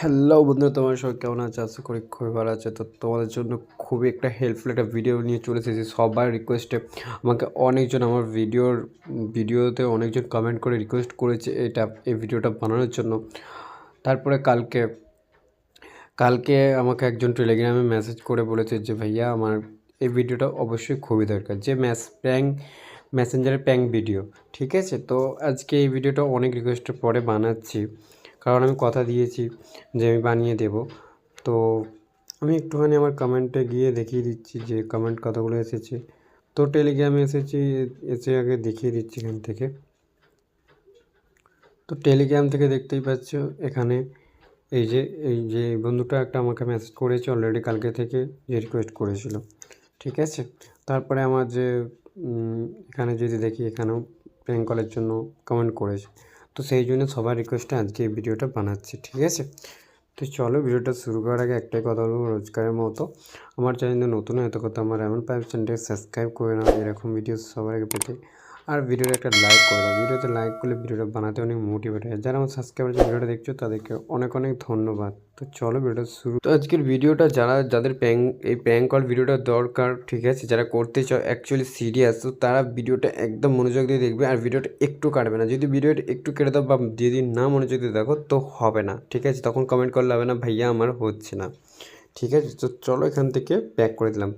Hello বন্ধুরা, তোমার সবাই কেমন আছে? আশা করি খুবই ভালো আছে। তো তোমাদের জন্য খুবই একটা হেল্পফুল একটা ভিডিও নিয়ে চলে এসেছি। সবার রিকোয়েস্টে আমাকে অনেকজন আমার ভিডিওতে অনেকজন কমেন্ট করে রিকোয়েস্ট করেছে এই ভিডিওটা বানানোর জন্য। তারপরে কালকে কালকে আমাকে একজন টেলিগ্রামে মেসেজ করে বলেছে যে ভাইয়া আমার এই ভিডিওটা অবশ্যই খুবই দরকার, যে মেসেঞ্জারের প্র্যাঙ্ক ভিডিও। ঠিক আছে, তো আজকে এই ভিডিওটা অনেক রিকোয়েস্টের পরে বানাচ্ছি, কারণ আমি কথা দিয়েছি যে আমি বানিয়ে দেব। তো আমি একটুখানি আমার কমেন্টে গিয়ে দেখিয়ে দিচ্ছি যে কমেন্ট কতগুলো এসেছে। তো টেলিগ্রামে এসে আগে দেখিয়ে দিচ্ছি এখান থেকে। তো টেলিগ্রাম থেকে দেখতেই পাচ্ছ এখানে এই যে বন্ধুটা একটা আমাকে মেসেজ করেছে অলরেডি কালকে থেকে, যে রিকোয়েস্ট করেছিল। ঠিক আছে, তারপরে আমার যে এখানে যদি দেখি এখানেও প্র্যাঙ্ক কলের জন্য কমেন্ট করেছে। তো সেই জন্য সবার রিকোয়েস্টে আজকে এই ভিডিওটা বানাচ্ছি। ঠিক আছে, তো চলো ভিডিওটা শুরু করার আগে একটাই কথা বলবো, রোজকারের মতো আমার চ্যানেলে নতুন এত কথা আমার এমন পাইপ চ্যানেলটাকে সাবস্ক্রাইব করে নাও এরকম ভিডিও সবার আগে পেতে। আর ভিডিওটা একটা লাইক করে দাও, ভিডিওতে লাইক করলে ভিডিওটা বানাতে অনেক মোটিভেট হয়। যারা আমার সাবস্ক্রাইবার যে ভিডিওটা দেখছো তাদেরকে অনেক অনেক ধন্যবাদ। তো চলো ভিডিওটা শুরু। তো আজকের ভিডিওটা যাদের এই প্র্যাঙ্ক কল ভিডিওটা দরকার, ঠিক আছে, যারা করতে চাও অ্যাকচুয়ালি সিরিয়াস, তো তারা ভিডিওটা একদম মনোযোগ দিয়ে দেখবে আর ভিডিওটা একটু কাটবে না। যদি ভিডিওটা একটু কেটে দাও বা যদি না মনোযোগ দিয়ে দেখো তো হবে না। ঠিক আছে, তখন কমেন্ট করলে হবে না ভাইয়া আমার হচ্ছে না। ঠিক আছে, তো চলো এখান থেকে ব্যাক করে দিলাম।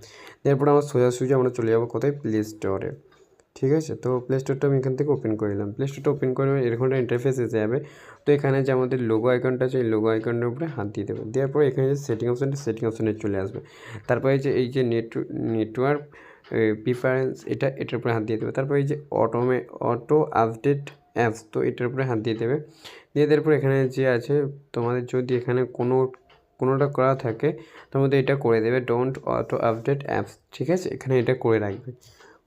এরপর আমার সোজাসুজি আমরা চলে যাবো কোথায়, প্লে স্টোরে। ঠিক আছে, তো প্লে স্টোরটা আমি এখান থেকে ওপেন করে নিলাম। প্লে স্টোরটা ওপেন করে এরকম একটা ইন্টারফেস এসে যাবে। তো এখানে যে আমাদের লোগো আইকনটা আছে, এই লোগো আইকনের উপরে হাত দিয়ে দেবে। দেওয়ার পরে এখানে যে সেটিং অপশানে চলে আসবে। তারপরে এই যে নেটওয়ার্ক প্রিফারেন্স, এটার উপরে হাত দিয়ে দেবে। তারপরে এই যে অটো আপডেট অ্যাপস, তো এটার উপরে হাত দিয়ে দেবে। দিয়ে দেওয়ার পর এখানে যে আছে তোমাদের যদি এখানে কোনোটা করা থাকে তার মধ্যে এটা করে দেবে, ডোন্ট অটো আপডেট অ্যাপস। ঠিক আছে, এখানে এটা করে রাখবে।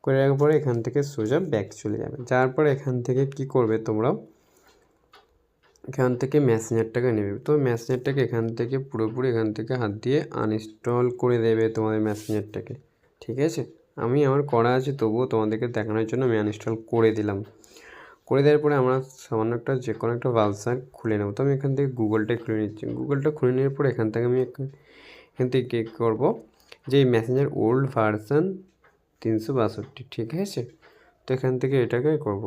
করে রাখার পরে এখান থেকে সোজা ব্যাক চলে যাবে। যাওয়ার পরে এখান থেকে কি করবে তোমরা, এখান থেকে মেসেঞ্জারটাকে নেবে। তো মেসেঞ্জারটাকে এখান থেকে পুরোপুরি এখান থেকে হাত দিয়ে আনইনস্টল করে দেবে তোমাদের মেসেঞ্জারটাকে। ঠিক আছে, আমি আমার করা আছে তবুও তোমাদেরকে দেখানোর জন্য আমি আনইনস্টল করে দিলাম। করে দেওয়ার পরে আমরা সামান্য যে কোনো একটা ব্রাউজার খুলে নেব। তো আমি এখান থেকে গুগলটাই খুলে নিচ্ছি। গুগলটা খুলে নেওয়ার পরে এখান থেকে আমি এখান থেকে কী করবো, যে এই মেসেঞ্জার ওল্ড ভার্সান 362। ঠিক আছে, তো এখান থেকে এটাকে করব।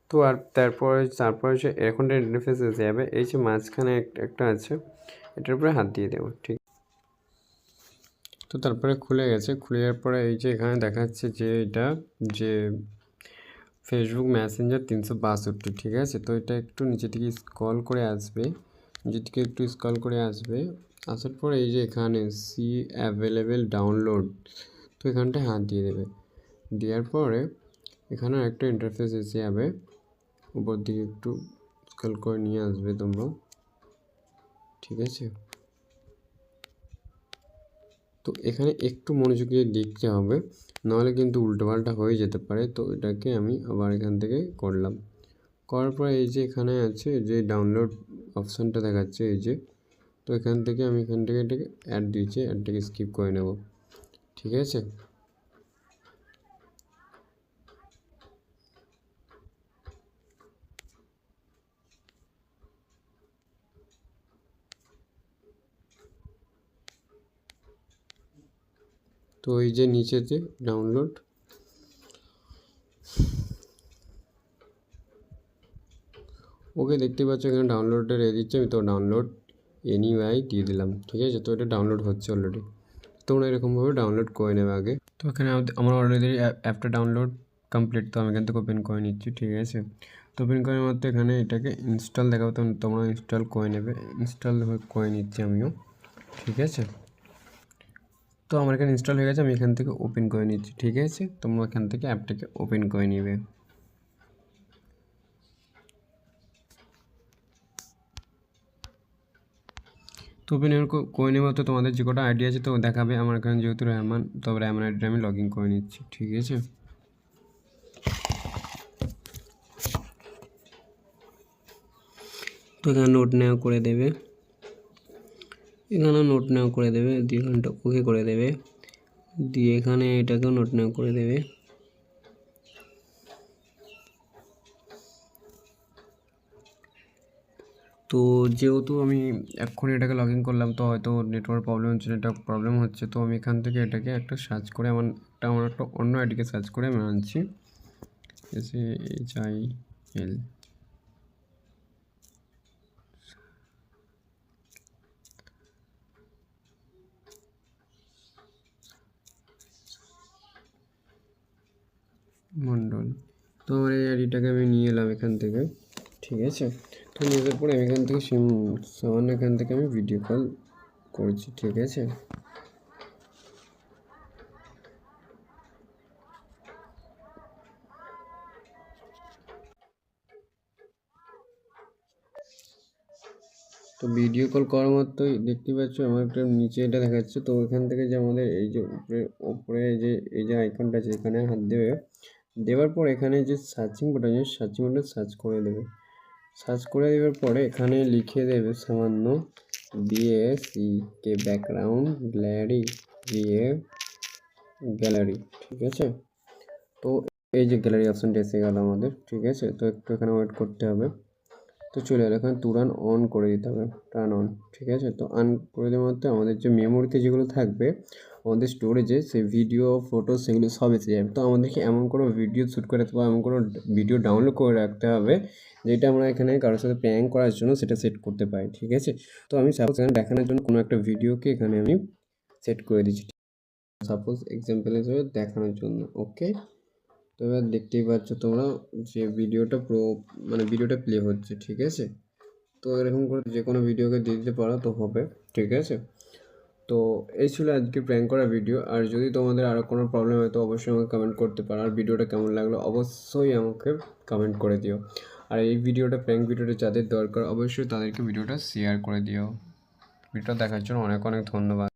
তো আর তারপরে যে এখন ইন্টারফেস এসে যাবে, এই যে মাঝখানে একটা আছে এটার উপরে হাত দিয়ে দেবো। ঠিক, তো তারপরে খুলে গেছে। খুলে যাওয়ার পরে এই যে এখানে দেখাচ্ছে যে এটা যে ফেসবুক মেসেঞ্জার 362। ঠিক আছে, তো এটা একটু নিচে থেকে স্ক্রল করে আসবে, নিচে থেকে একটু স্ক্রল করে আসবে। আসার পরে এই যে এখানে সি অ্যাভেলেবেল ডাউনলোড, তো এখানটায় হাত দিয়ে দেবে। দেওয়ার পরে এখানে একটা ইন্টারফেস এসে যাবে, উপর দিকে একটু স্ক্রল করে নিয়ে আসবে তোমরা। ঠিক আছে, তো এখানে একটু মনোযোগ দিয়ে দেখতে হবে, নাহলে কিন্তু উল্টোপাল্টা হয়ে যেতে পারে। তো এটাকে আমি আবার এখান থেকে করলাম। করার পরে এই যে এখানে আছে যে ডাউনলোড অপশানটা দেখাচ্ছে এই যে, তো এখান থেকে আমি এটাকে অ্যাড দিয়েছি, অ্যাডটাকে স্কিপ করে নেব। ঠিক আছে, তো এই যে নিচেতে ডাউনলোড, ওকে দেখতে পাচ্ছ এখানে ডাউনলোডটা রেখে দিচ্ছে। আমি তো ডাউনলোড এনিওয়াই দিয়ে দিলাম। ঠিক আছে, তো এটা ডাউনলোড হচ্ছে অলরেডি। তোমরা এরকমভাবে ডাউনলোড করে নেবে আগে। তো এখানে আমার অলরেডি অ্যাপটা ডাউনলোড কমপ্লিট, তো আমি এখান থেকে ওপেন করে নিচ্ছি। ঠিক আছে, তো ওপেন করার মধ্যে এখানে এটাকে ইনস্টল দেখাবো, তো তোমরা ইনস্টল করে নেবে। ইনস্টল করে নিচ্ছি আমিও। ঠিক আছে, তো আমার এখানে ইনস্টল হয়ে গেছে, আমি এখান থেকে ওপেন করে নিচ্ছি। ঠিক আছে, তোমরা এখান থেকে অ্যাপটাকে ওপেন করে নেবে। তো ওপেন করে নেবো। তো তোমাদের যে কটা আইডি আছে তো দেখাবে। আমার এখানে যেহেতু রেহমান, তো রেহমান আইডিটা আমি লগ ইন করে নিচ্ছি। ঠিক আছে, তো এখানে নোট নেওয়া করে দেবে, এখানে নোট নেওয়া করে দেবে, দিয়ে এখানটা ওকে করে দেবে, দিয়ে এখানে এটাকেও নোট নেওয়া করে দেবে। তো যেহেতু আমি এক্ষুনি এটাকে লগ ইন করলাম, তো হয়তো নেটওয়ার্ক প্রবলেম হচ্ছে, নেটওয়ার্ক প্রবলেম হচ্ছে, তো আমি এখান থেকে এটাকে একটা সার্চ করে আমার একটা অন্য আইডিকে সার্চ করে আমি আনছি SAHIL। মণ্ডল। তো আমার এই আইডিটাকে আমি নিয়ে এলাম এখান থেকে, ঠিক আছে। তো নিয়ে যাওয়ার পরে আমি এখান থেকে সামান্য এখান থেকে আমি ভিডিও কল করছি, ঠিক আছে। তো ভিডিও কল করার মাত্রই দেখতে পাচ্ছ আমার একটা নিচে এটা দেখাচ্ছে। তো এখান থেকে যে আমাদের এই যে উপরে এই যে আইকনটা আছে, এখানে হাত দেওয়ার পর এখানে যে সার্চিং বাটন আছে, সার্চিং বাটন সার্চ করে দেবে। সার্চ করে দেওয়ার পরে এখানে লিখে দেবে সামান্য BACK ব্যাকগ্রাউন্ড গ্যালারি, ঠিক আছে। তো এই যে গ্যালারি অপশানটা এসে গেল আমাদের, ঠিক আছে। তো একটু এখানে ওয়েট করতে হবে। তো চলে এলো, এখানে তুরান অন করে দিতে হবে, টার্ন অন, ঠিক আছে। তো অন করে দেওয়ার মধ্যে আমাদের যে মেমোরিতে যেগুলো থাকবে আমাদের স্টোরেজে, সেই ভিডিও ফটো সেগুলো সব এসে যাবে। তো আমাদেরকে এমন কোনো ভিডিও শ্যুট করে রাখতে হবে, এমন কোনো ভিডিও ডাউনলোড করে রাখতে হবে যেটা আমরা এখানে কারোর সাথে প্র্যাঙ্ক করার জন্য সেটা সেট করতে পারি, ঠিক আছে। তো আমি সাপোজ এখানে দেখানোর জন্য কোনো একটা ভিডিওকে এখানে আমি সেট করে দিচ্ছি, সাপোজ এক্সাম্পল হিসেবে দেখানোর জন্য, ওকে। তো এবার দেখতেই পাচ্ছ তোমরা যে ভিডিওটা ভিডিওটা প্লে হচ্ছে, ঠিক আছে। তো এরকম করে যে কোনো ভিডিওকে দিয়ে দিতে পারো তো হবে, ঠিক আছে। তো এই ছিল আজকে প্র্যাঙ্ক করা ভিডিও। আর যদি তোমাদের আরও কোনো প্রবলেম হয় তো অবশ্যই আমাকে কমেন্ট করতে পারো। আর ভিডিওটা কেমন লাগলো অবশ্যই আমাকে কমেন্ট করে দিও। আর এই ভিডিওটা প্র্যাঙ্ক ভিডিওটা যাদের দরকার অবশ্যই তাদেরকে ভিডিওটা শেয়ার করে দিও। ভিডিওটা দেখার জন্য অনেক অনেক ধন্যবাদ।